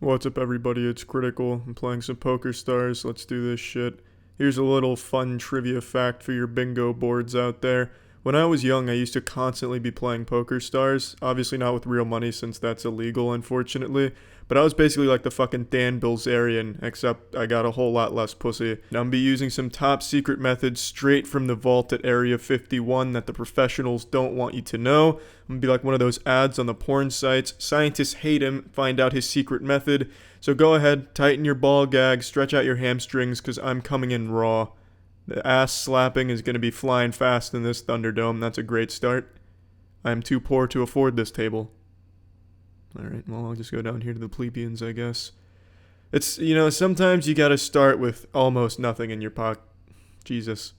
What's up, everybody? It's Critical. I'm playing some Poker Stars. Let's do this shit. Here's a little fun trivia fact for your bingo boards out there. When I was young, I used to constantly be playing Poker Stars. Obviously not with real money since that's illegal, unfortunately. But I was basically like the fucking Dan Bilzerian, except I got a whole lot less pussy. Now I'm gonna be using some top secret methods straight from the vault at Area 51 that the professionals don't want you to know. I'm gonna be like one of those ads on the porn sites. Scientists hate him, find out his secret method. So go ahead, tighten your ball gag, stretch out your hamstrings, cause I'm coming in raw. The ass slapping is gonna be flying fast in this Thunderdome. That's a great start. I am too poor to afford this table. Alright, well, I'll just go down here to the plebeians, I guess. It's, sometimes you gotta start with almost nothing in your pocket. Jesus.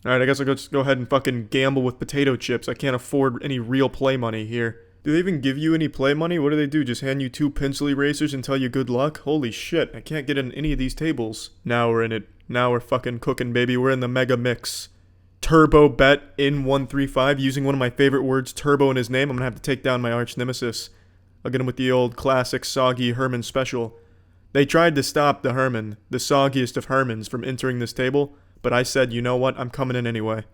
Alright, I guess I'll just go ahead and fucking gamble with potato chips. I can't afford any real play money here. Do they even give you any play money? What do they do? Just hand you 2 pencil erasers and tell you good luck? Holy shit, I can't get in any of these tables. Now we're in it. Now we're fucking cooking, baby. We're in the mega mix. Turbo bet in 135, using one of my favorite words, turbo, in his name. I'm gonna have to take down my arch nemesis. I'll get him with the old classic soggy Herman special. They tried to stop the Herman, the soggiest of Hermans, from entering this table, but I said, you know what, I'm coming in anyway.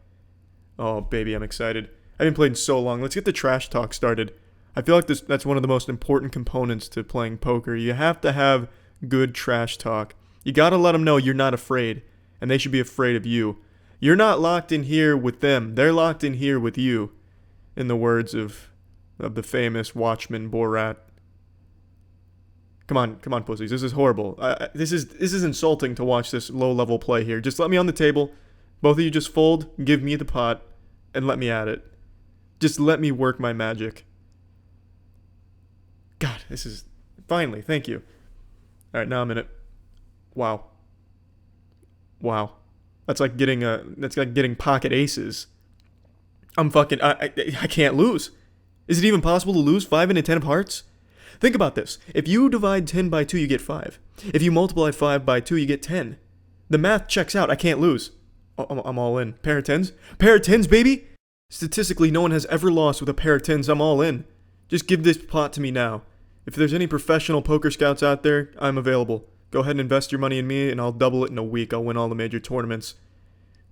Oh, baby, I'm excited. I haven't played in so long. Let's get the trash talk started. I feel like that's one of the most important components to playing poker. You have to have good trash talk. You gotta let them know you're not afraid, and they should be afraid of you. You're not locked in here with them. They're locked in here with you, in the words of the famous Watchman Borat. Come on, pussies. This is horrible. This is insulting to watch this low-level play here. Just let me on the table. Both of you just fold, give me the pot, and let me at it. Just let me work my magic. God, this is... Finally, thank you. Alright, now I'm in it. Wow. Wow. That's like getting pocket aces. I'm fucking... I can't lose. Is it even possible to lose 5 into 10 of hearts? Think about this. If you divide 10 by 2, you get 5. If you multiply 5 by 2, you get 10. The math checks out. I can't lose. Oh, I'm all in. Pair of 10s? Pair of 10s, baby? Statistically, no one has ever lost with a pair of 10s. I'm all in. Just give this pot to me now. If there's any professional poker scouts out there, I'm available. Go ahead and invest your money in me, and I'll double it in a week. I'll win all the major tournaments.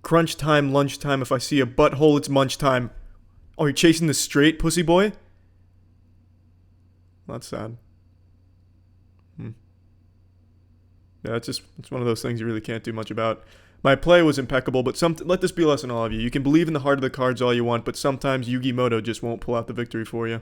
Crunch time, lunch time. If I see a butthole, it's munch time. Oh, you're chasing the straight, pussy boy? That's sad. Yeah, it's one of those things you really can't do much about. My play was impeccable, but let this be a lesson to all of you. You can believe in the heart of the cards all you want, but sometimes Yugi Moto just won't pull out the victory for you.